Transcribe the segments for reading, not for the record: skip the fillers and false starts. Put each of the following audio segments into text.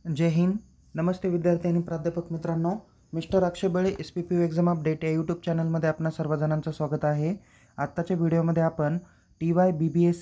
जय हिंद. नमस्ते विद्यार्थी आणि प्राध्यापक मित्रांनो. मिस्टर अक्षय बळे SPPU एक्झाम अपडेट या यूट्यूब चॅनलमध्ये आपणा सर्वजणांचं स्वागत आहे. आत्ताच्या व्हिडिओमध्ये आपण TY BBA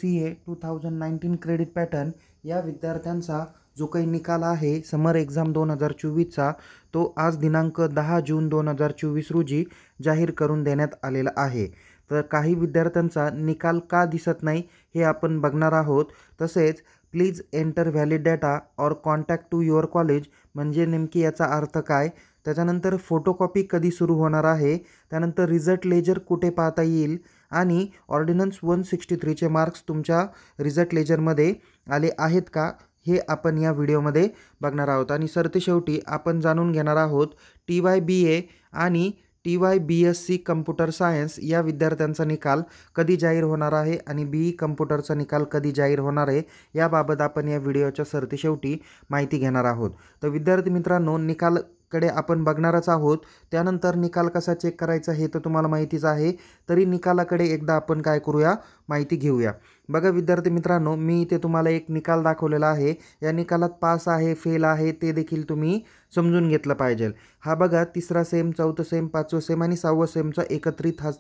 2019 क्रेडिट पॅटर्न या विद्यार्थ्यांचा जो काही निकाल आहे समर एक्झाम 2024चा तो आज दिनांक 10 जून 2024 रोजी जाहीर करून देण्यात आलेला आहे. तर काही विद्यार्थ्यांचा निकाल का दिसत नाही हे आपण बघणार आहोत. तसेच प्लीज एंटर व्हॅलिड डेटा और कॉन्टॅक्ट टू युअर कॉलेज म्हणजे नेमकी याचा अर्थ काय, त्याच्यानंतर फोटोकॉपी कधी सुरू होणार आहे, त्यानंतर रिझल्ट लेजर कुठे पाहता येईल आणि ऑर्डिनन्स 163चे मार्क्स तुमच्या रिझल्ट लेजरमध्ये आले आहेत का हे आपण या व्हिडिओमध्ये बघणार आहोत. आणि सरतेशेवटी आपण जाणून घेणार आहोत TY BA आणि TY BSc कम्प्युटर सायन्स या विद्यार्थ्यांचा निकाल कधी जाहीर होणार आहे आणि BE कम्प्युटरचा निकाल कधी जाहीर होणार आहे याबाबत आपण या व्हिडिओच्या सरतेशेवटी माहिती घेणार आहोत. तर विद्यार्थी मित्रांनो, निकालकडे आपण बघणारच आहोत. त्यानंतर निकाल कसा चेक करायचा हे तर तुम्हाला माहितीच आहे. तरी निकालाकडे एकदा आपण काय करूया, माहिती घेऊया. बघा विद्यार्थी मित्रांनो, मी इथे तुम्हाला एक निकाल दाखवलेला आहे. या निकालात पास आहे, फेल आहे ते देखील तुम्ही समजून घेतलं पाहिजे. हा बघा तिसरा सेम, चौथं सेम, पाचवं सेम आणि 6वं सेमचा एकत्रित हा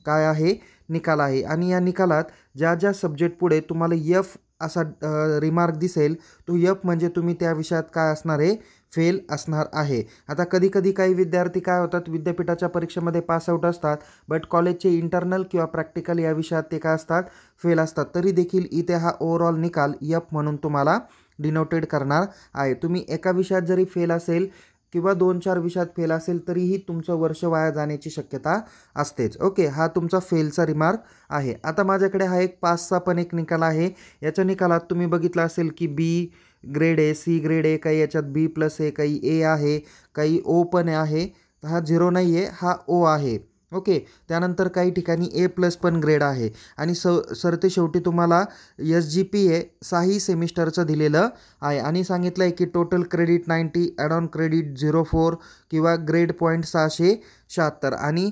काय आहे निकाल आहे. आणि या निकालात ज्या ज्या सब्जेक्ट पुढे तुम्हाला F असा रिमार्क दिसेल तो F म्हणजे तुम्ही त्या विषयात काय असणार आहे, फेल असणार आहे. आता कधी कधी काही विद्यार्थी काय होतात, विद्यापीठाच्या परीक्षेमध्ये पासआउट असतात बट कॉलेजचे इंटरनल किंवा प्रॅक्टिकल या विषयात ते काय असतात, फेल असतात. तरी देखील इथे हा ओव्हरऑल निकाल F म्हणून तुम्हाला डिनोटेड करणार आहे. तुम्ही एका विषयात जरी फेल असेल किंवा 2-4 विषयात फेल असेल तरीही तुमचं वर्ष वाया जाण्याची शक्यता असतेच. ओके, हा तुमचा फेलचा रिमार्क आहे. आता माझ्याकडे हा एक पासचा पण एक निकाल आहे. याच्या निकालात तुम्ही बघितलं असेल की B ग्रेड आहे, C ग्रेड आहे, काही याच्यात B+ आहे, काही A आहे, काही O पण आहे. हा 0 नाही आहे, हा O आहे. ओके, त्यानंतर काही ठिकाणी A+ पण ग्रेड आहे. आणि सरतेशेवटी तुम्हाला SGPA 6ही सेमिस्टरचं दिलेलं आहे आणि सांगितलं आहे की total credit 90, add on credit 04 किंवा ग्रेड पॉईंट 676. आणि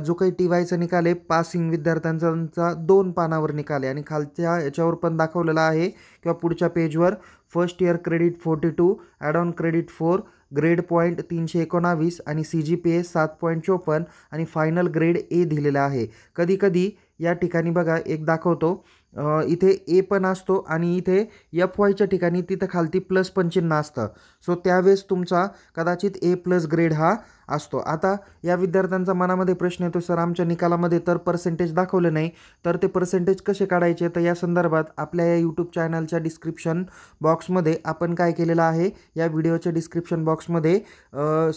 जो काही TYचा निकाल आहे पासिंग विद्यार्थ्यांचा 2 पानावर निकाल आहे. आणि खालच्या याच्यावर पण दाखवलेला आहे किंवा पुढच्या पेजवर first year credit 42, add on credit 4, grade point 319 आणि CGPA 7.54 आणि फायनल ग्रेड A दिलेला आहे. कधी कधी या ठिकाणी बघा एक दाखवतो, इथे A पण असतो आणि इथे FYच्या ठिकाणी तिथं खालती प्लस पण चिन्ह असतं. सो त्यावेळेस तुमचा कदाचित A+ ग्रेड हा असतो. आता या विद्यार्थ्यांचा मनामध्ये प्रश्न येतो, सर आमच्या निकालामध्ये तर पर्सेंटेज दाखवले नाही, तर ते पर्सेंटेज कसे काढायचे. तर या संदर्भात आपल्या या यूट्यूब चॅनलच्या डिस्क्रिप्शन बॉक्समध्ये आपण काय केलेलं आहे, या व्हिडिओच्या डिस्क्रिप्शन बॉक्समध्ये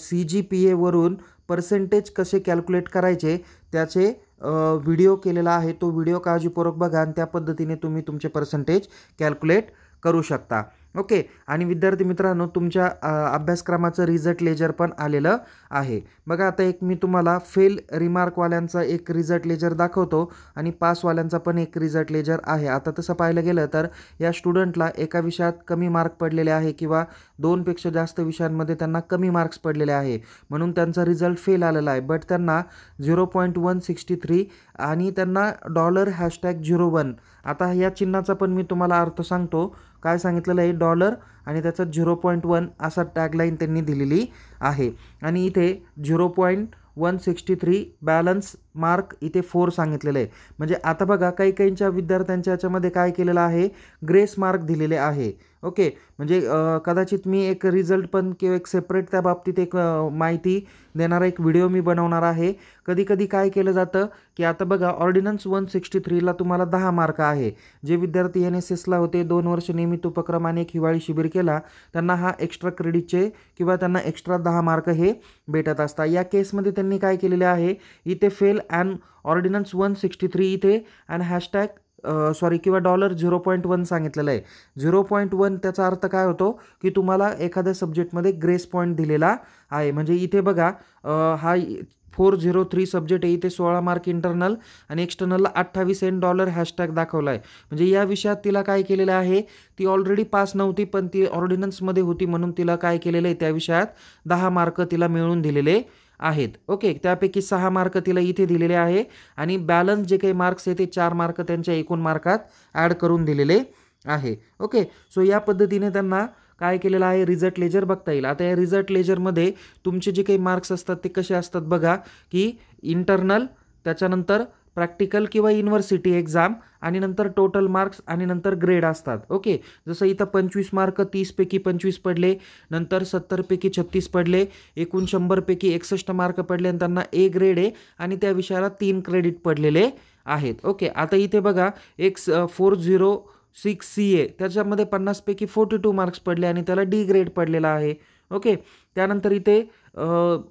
CGPAवरून पर्सेंटेज कसे कॅल्क्युलेट करायचे त्याचे व्हिडिओ केलेला आहे. तो व्हिडिओ काळजीपूर्वक बघा आणि त्या पद्धतीने तुम्ही तुमचे पर्सेंटेज कॅल्क्युलेट करू शकता. ओके, आणि विद्यार्थी मित्रांनो, तुमच्या अभ्यासक्रमाचं रिझल्ट लेजर पण आलेलं आहे. बघा आता एक मी तुम्हाला फेल रिमार्कवाल्यांचा एक रिझल्ट लेजर दाखवतो आणि पासवाल्यांचा पण एक रिझल्ट लेजर आहे. आता तसं पाहायला गेलं तर या स्टुडंटला एका विषयात कमी मार्क पडलेले आहे किंवा 2पेक्षा जास्त विषयांमध्ये त्यांना कमी मार्क्स पडलेले आहे म्हणून त्यांचा रिझल्ट फेल आलेला आहे. बट त्यांना 0.163 आणि त्यांना $#01. आता या चिन्हाचा पण मी तुम्हाला अर्थ सांगतो. काय सांगितलेलं आहे, डॉलर आणि त्याचा 0.1 असा टॅगलाईन त्यांनी दिलेली आहे. आणि इथे 0.163 बॅलन्स मार्क इथे 4 सांगितलेलं आहे. म्हणजे आता बघा काही काहींच्या विद्यार्थ्यांच्या याच्यामध्ये काय केलेलं आहे, ग्रेस मार्क दिलेले आहे. ओके, म्हणजे कदाचित मी एक रिझल्ट पण किंवा एक सेपरेट त्या बाबतीत एक माहिती देणारा एक व्हिडिओ मी बनवणार आहे. कधी कधी काय केलं जातं की आता बघा ऑर्डिनन्स 163ला तुम्हाला 10 मार्क आहे. जे विद्यार्थी NSSला होते, 2 वर्ष नियमित उपक्रम आणि एक हिवाळी शिबिर केला, त्यांना हा एक्स्ट्रा क्रेडिटचे किंवा त्यांना एक्स्ट्रा 10 मार्क हे भेटत असतात. या केसमध्ये त्यांनी काय केलेले आहे, इथे फेल अँड ऑर्डिनन्स 163 इथे अँड हॅशटॅग किंवा $0.1 सांगितलेलं आहे. 0.1 त्याचा अर्थ काय होतो की तुम्हाला एखाद्या सब्जेक्टमध्ये ग्रेस पॉईंट दिलेला आहे. म्हणजे इथे बघा हा 403 सब्जेक्ट आहे, इथे 16 मार्क इंटरनल आणि एक्सटर्नलला 28 आणि डॉलर हॅशटॅग दाखवला आहे. म्हणजे या विषयात तिला काय केलेलं आहे, ती ऑलरेडी पास नव्हती पण ती ऑर्डिनन्समध्ये होती म्हणून तिला काय केलेलं आहे, त्या विषयात 10 मार्क तिला मिळून दिलेले आहेत. ओके, त्यापैकी 6 मार्क तिला इथे दिलेले आहे आणि बॅलन्स जे काही मार्क्स आहे ते 4 मार्क त्यांच्या एकूण मार्कात ॲड करून दिलेले आहे. ओके, सो या पद्धतीने त्यांना काय केलेलं आहे, रिझल्ट लेजर बघता येईल. आता या रिझल्ट लेजरमध्ये तुमचे जे काही मार्क्स असतात ते कसे असतात बघा, की इंटरनल, त्याच्यानंतर प्रॅक्टिकल किंवा युनिव्हर्सिटी एक्झाम, आणि नंतर टोटल मार्क्स, आणि नंतर ग्रेड असतात. ओके, जसं इथं 25 मार्क 30पैकी 25 पडले, नंतर 70पैकी 36 पडले, एकूण 100पैकी 61 मार्क पडले, आणि त्यांना ए ग्रेड आहे आणि त्या विषयाला 3 क्रेडिट पडलेले आहेत. ओके, आता इथे बघा एक 406 CA, त्याच्यामध्ये 50पैकी 42 मार्क्स पडले आणि त्याला डी ग्रेड पडलेला आहे. ओके, त्यानंतर इथे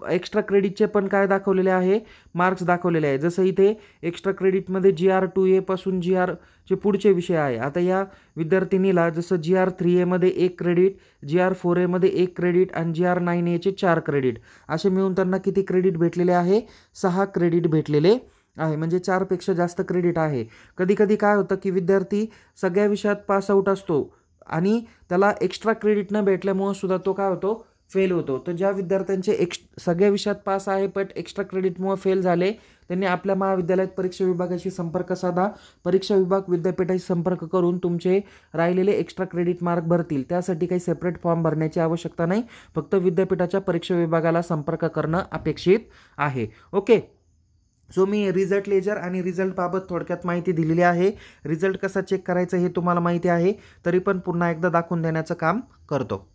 एक्स्ट्रा क्रेडिटचे पण काय दाखवलेले आहे, मार्क्स दाखवलेले आहे. जसं इथे एक्स्ट्रा क्रेडिटमध्ये GR2A पासून GRचे पुढचे विषय आहे. आता या विद्यार्थिनीला जसं GR3A मध्ये 1 क्रेडिट, GR4A मध्ये 1 क्रेडिट आणि GR9A चे 4 क्रेडिट, असे मिळून त्यांना किती क्रेडिट भेटलेले आहे, 6 क्रेडिट भेटलेले आहे. म्हणजे 4पेक्षा जास्त क्रेडिट आहे. कधी कधी काय होतं की विद्यार्थी सगळ्या विषयात पास आउट असतो आणि त्याला एक्स्ट्रा क्रेडिट न भेटल्यामुळे सुद्धा तो काय होतो, फेल होतो. तर ज्या विद्यार्थ्यांचे सगळ्या विषयात पास आहे पण एक्स्ट्रा क्रेडिटमुळे फेल झाले, त्यांनी आपल्या महाविद्यालयात परीक्षा विभागाशी संपर्क साधा. परीक्षा विभाग विद्यापीठाशी संपर्क करून तुमचे राहिलेले एक्स्ट्रा क्रेडिट मार्क भरतील. त्यासाठी काही सेपरेट फॉर्म भरण्याची आवश्यकता नाही, फक्त विद्यापीठाच्या परीक्षा विभागाला संपर्क करणं अपेक्षित आहे. ओके, सो मी रिझल्ट लेजर आणि रिझल्टबाबत थोडक्यात माहिती दिलेली आहे. रिझल्ट कसा चेक करायचं हे तुम्हाला माहिती आहे, तरी पण पुन्हा एकदा दाखवून देण्याचं काम करतो.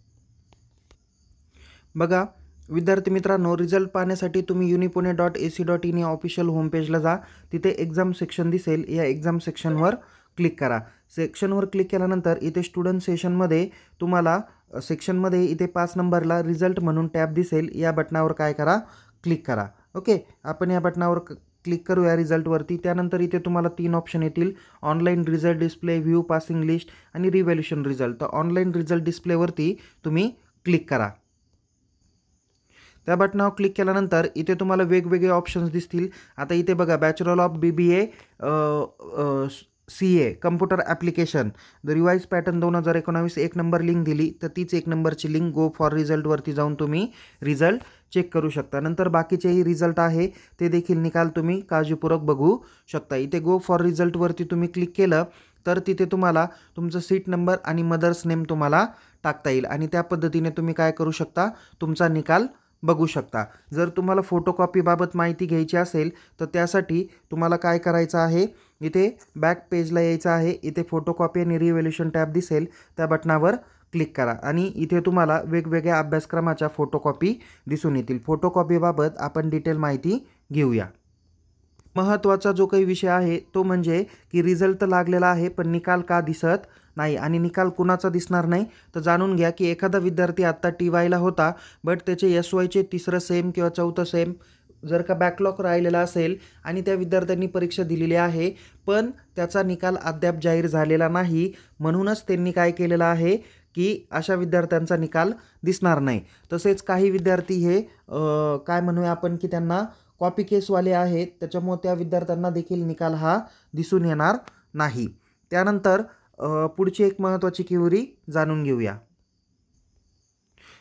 बघा विद्यार्थी मित्रांनो, रिझल्ट पाहण्यासाठी तुम्ही unipune.ac.in या ऑफिशियल होमपेजला जा. तिथे एक्झाम सेक्शन दिसेल, या एक्झाम सेक्शनवर क्लिक करा. सेक्शनवर क्लिक केल्यानंतर इथे स्टुडंट सेशनमध्ये तुम्हाला सेक्शनमध्ये इथे 5 नंबरला रिझल्ट म्हणून टॅब दिसेल, या बटनावर काय करा, क्लिक करा. ओके, आपण या बटनावर क्लिक करूया रिझल्टवरती. त्यानंतर इथे तुम्हाला 3 ऑप्शन येतील, online result display, view passing list आणि रिव्हॅल्युएशन रिझल्ट. तर ऑनलाईन रिझल्ट डिस्प्लेवरती तुम्ही क्लिक करा. त्या बटनावर क्लिक केल्यानंतर इथे तुम्हाला वेगवेगळे ऑप्शन्स दिसतील. आता इथे बघा, bachelor of BBA CA computer application the revise pattern 2019 1 number link दिली, तर तीच 1 नंबरची लिंक गो फॉर रिझल्टवरती जाऊन तुम्ही रिझल्ट चेक करू शकता. नंतर बाकीचेही रिझल्ट आहे ते देखील निकाल तुम्ही काळजीपूर्वक बघू शकता. इथे गो फॉर रिझल्टवरती तुम्ही क्लिक केलं तर तिथे तुम्हाला तुमचं सीट नंबर आणि मदर्स नेम तुम्हाला टाकता येईल आणि त्या पद्धतीने तुम्ही काय करू शकता, तुमचा निकाल बघू शकता. जर तुम्हाला फोटोकॉपीबाबत माहिती घ्यायची असेल तर त्यासाठी तुम्हाला काय करायचं आहे, इथे बॅक पेजला यायचं आहे. इथे फोटोकॉपी आणि रिव्हॅल्युएशन टॅब दिसेल, त्या बटनावर क्लिक करा आणि इथे तुम्हाला वेगवेगळ्या अभ्यासक्रमाच्या फोटोकॉपी दिसून येतील. फोटोकॉपीबाबत आपण डिटेल माहिती घेऊया. महत्त्वाचा जो काही विषय आहे तो म्हणजे की रिझल्ट तर लागलेला आहे पण निकाल का दिसत नाही आणि निकाल कुणाचा दिसणार नाही. तर जाणून घ्या की एखादा विद्यार्थी आत्ता TYला होता बट त्याचे SYचे 3रं सेम किंवा 4थं सेम जर का बॅकलॉग राहिलेला असेल आणि त्या विद्यार्थ्यांनी परीक्षा दिलेली आहे पण त्याचा निकाल अद्याप जाहीर झालेला नाही, म्हणूनच त्यांनी काय केलेलं आहे की अशा विद्यार्थ्यांचा निकाल दिसणार नाही. तसेच काही विद्यार्थी हे काय म्हणूया आपण की त्यांना कॉपी केसवाले आहेत, त्याच्यामुळे त्या विद्यार्थ्यांना देखील निकाल हा दिसून येणार नाही. त्यानंतर पुढची एक महत्त्वाची क्वेरी जाणून घेऊया.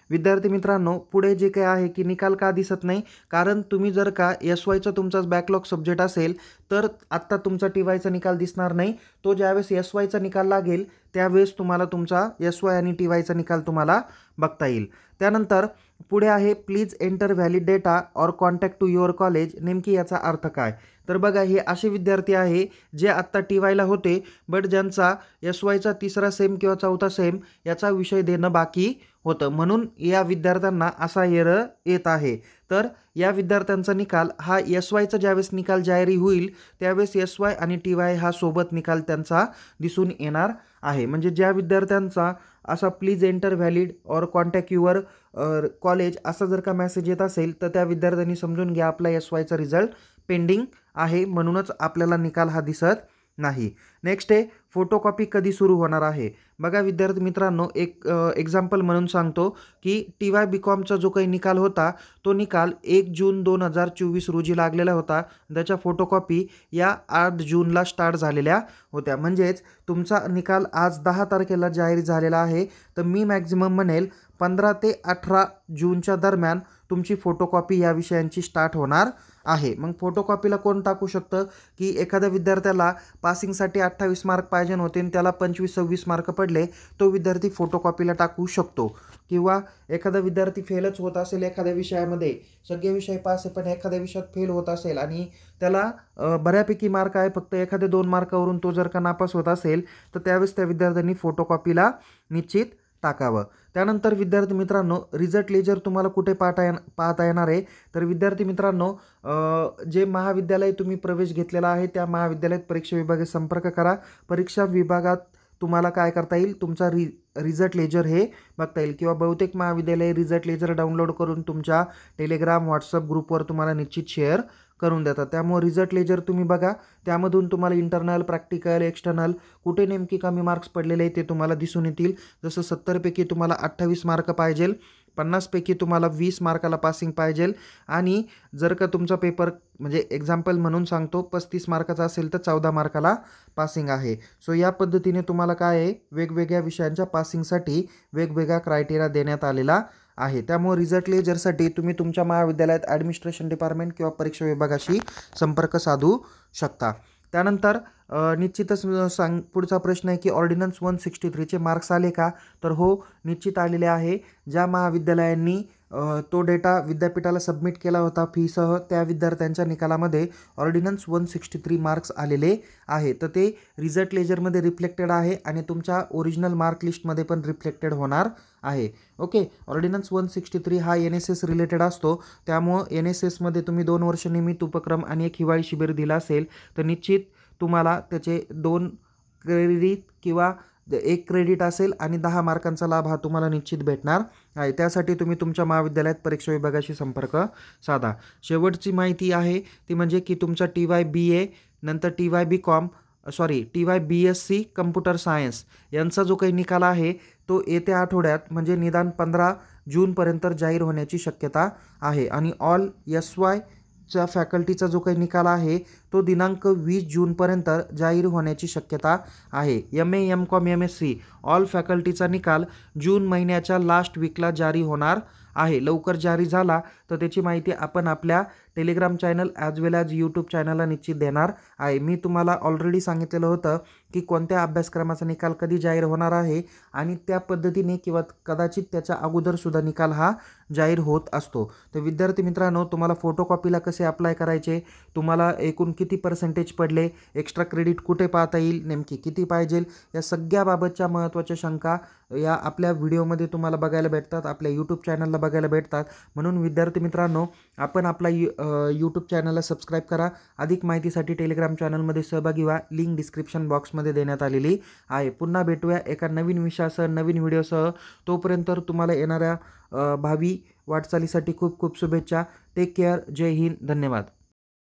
विद्यार्थी मित्रांनो, पुढे जे काही आहे की निकाल का दिसत नाही, कारण तुम्ही जर का SYचा तुमचाच बॅकलॉग सब्जेक्ट असेल तर आत्ता तुमचा TYचा निकाल दिसणार नाही. तो ज्यावेळेस SYचा निकाल लागेल त्यावेळेस तुम्हाला तुमचा SY आणि TYचा निकाल तुम्हाला बघता येईल. त्यानंतर पुढे आहे please enter valid data or contact to your college. नेमकी याचा अर्थ काय, तर बघा हे असे विद्यार्थी आहे जे आत्ता TYला होते बट ज्यांचा SYचा 3रा सेम किंवा 4था सेम याचा विषय देणं बाकी होतं, म्हणून या विद्यार्थ्यांना असा एरर येत आहे. तर या विद्यार्थ्यांचा निकाल हा SYचा ज्यावेळेस निकाल जाहीर होईल त्यावेळेस SY आणि TY हा सोबत निकाल त्यांचा दिसून येणार आहे. म्हणजे ज्या विद्यार्थ्यांचा असा please enter valid or contact your college असा जर का मेसेज येत असेल तर त्या विद्यार्थ्यांनी समजून घ्या आपला SYचा रिझल्ट पेंडिंग आहे, म्हणूनच आपल्याला निकाल हा दिसत नाही. नेक्स्ट आहे फोटोकॉपी कधी सुरू होणार आहे. बघा विद्यार्थी मित्रांनो, एक एक्झाम्पल म्हणून सांगतो की TY BComचा जो काही निकाल होता तो निकाल 1 जून 2024 रोजी लागलेला होता. त्याच्या फोटोकॉपी या 8 जूनला स्टार्ट झालेल्या होत्या. म्हणजेच तुमचा निकाल आज 10 तारखेला जाहीर झालेला आहे. तर मी मॅक्झिमम म्हणेल 15 ते 18 जूनच्या दरम्यान तुमची फोटोकॉपी या विषयांची स्टार्ट होणार आहे। मग फोटोकॉपीला कोण टाकू शकतं की एखाद्या विद्यार्थ्याला पासिंगसाठी 28 मार्क पाहिजे होते आणि त्याला 25-26 मार्क पडले, तो विद्यार्थी फोटोकॉपीला टाकू शकतो। किंवा एखादा विद्यार्थी फेलच होत असेल एखाद्या विषयामध्ये, सगळे विषय पास आहे पण एखाद्या विषयात फेल होत असेल आणि त्याला बऱ्यापैकी मार्क आहे, फक्त एखाद्या 2 मार्कावरून तो जर का नापास होत असेल तर त्यावेळेस त्या विद्यार्थ्यांनी फोटोकॉपीला निश्चित टाकावं। त्यानंतर विद्यार्थी मित्रांनो, रिझल्ट लेजर तुम्हाला कुठे पाहता येणार आहे, तर विद्यार्थी मित्रांनो जे महाविद्यालय तुम्ही प्रवेश घेतलेला आहे त्या महाविद्यालयात परीक्षा विभागात संपर्क करा। परीक्षा विभागात तुम्हाला काय करता येईल, तुमचा रिझल्ट लेजर हे बघता येईल किंवा बहुतेक महाविद्यालय रिझल्ट लेजर डाउनलोड करून तुमच्या टेलिग्राम व्हॉट्सअप ग्रुपवर तुम्हाला निश्चित शेअर करून देतात। त्यामुळे रिझल्ट लेजर तुम्ही बघा, त्यामधून तुम्हाला इंटरनल, प्रॅक्टिकल, एक्सटर्नल कुठे नेमकी कमी मार्क्स पडलेले आहेत ते तुम्हाला दिसून येतील। जसं 70 पैकी तुम्हाला 28 मार्क पाहिजे, 50 पैकी तुम्हाला 20 मार्काला पासिंग पाहिजे आणि जर का तुमचा पेपर म्हणजे एक्झाम्पल म्हणून सांगतो 35 मार्काचा असेल तर 14 मार्काला पासिंग आहे। सो या पद्धतीने तुम्हाला काय आहे, वेगवेगळ्या विषयांच्या पासिंगसाठी वेगवेगळा क्रायटेरिया देण्यात आलेला आहे। त्यामुळे रिझल्ट लेजरसाठी तुम्ही तुमच्या महाविद्यालयात ॲडमिनिस्ट्रेशन डिपार्टमेंट किंवा परीक्षा विभागाशी संपर्क साधू शकता। त्यानंतर निश्चितच पुढचा प्रश्न आहे की ऑर्डिनन्स 163चे मार्क्स आले का, तर हो निश्चित आलेले आहे। ज्या महाविद्यालयांनी तो डेटा विद्यापीठाला सबमिट केला होता फीसह, त्या विद्यार्थ्यांच्या निकालामध्ये ऑर्डिनन्स 163 मार्क्स आलेले आहे, तर ते रिझल्ट लेजरमध्ये रिफ्लेक्टेड आहे आणि तुमच्या ओरिजिनल मार्क लिस्टमध्ये पण रिफ्लेक्टेड होणार आहे। ओके, ऑर्डिनन्स 163 हा NSS रिलेटेड असतो, त्यामुळं NSSमध्ये तुम्ही 2 वर्ष नियमित उपक्रम आणि एक हिवाळी शिबिर दिला असेल तर निश्चित तुम्हाला त्याचे 2 क्रेडिट किंवा 1 क्रेडिट असेल आणि 10 मार्कांचा लाभ हा तुम्हाला निश्चित भेटणार आहे। त्यासाठी तुम्ही तुमच्या महाविद्यालयात परीक्षा विभागाशी संपर्क साधा। शेवटची माहिती आहे ती म्हणजे की तुमचा TY BA नंतर TY BSc कम्प्युटर सायन्स यांचा जो काही निकाल आहे तो येत्या आठवड्यात म्हणजे निदान 15 जूनपर्यंत जाहीर होण्याची शक्यता आहे आणि ऑल SY च्या फॅकल्टीचा जो काही निकाल आहे तो दिनांक 20 जूनपर्यंत जाहीर होण्याची शक्यता आहे। MA MCOM MSc ऑल फॅकल्टीचा निकाल जून महिन्याच्या लास्ट वीकला जारी होणार आहे। लवकर जारी झाला तर त्याची माहिती आपण आपल्या टेलिग्राम चॅनल ॲज वेल ॲज यूट्यूब चॅनलला निश्चित देणार आहे। मी तुम्हाला ऑलरेडी सांगितलेलं होतं की कोणत्या अभ्यासक्रमाचा निकाल कधी जाहीर होणार आहे आणि त्या पद्धतीने किंवा कदाचित त्याच्या अगोदरसुद्धा निकाल हा जाहीर होत असतो। तर विद्यार्थी मित्रांनो, तुम्हाला फोटोकॉपीला कसे अप्लाय करायचे, तुम्हाला एकूण किती पर्सेंटेज पडले, एक्स्ट्रा क्रेडिट कुठे पाहता येईल, नेमकी किती पाहिजे, या सगळ्याबाबतच्या महत्त्वाच्या शंका या आपल्या व्हिडिओमध्ये तुम्हाला बघायला भेटतात, आपल्या यूट्यूब चॅनलला बघायला भेटतात। म्हणून विद्यार्थी मित्रांनो, आपण आपला यूट्यूब चॅनलला सबस्क्राईब करा। अधिक माहितीसाठी टेलिग्राम चॅनलमध्ये सहभागी व्हा, लिंक डिस्क्रिप्शन बॉक्समध्ये देण्यात आलेली आहे। पुन्हा भेटूया एका नवीन विषयासह, नवीन व्हिडिओसह। तोपर्यंत तुम्हाला येणाऱ्या भावी वाटचालीसाठी खूप खूप शुभेच्छा। टेक केअर, जय हिंद, धन्यवाद।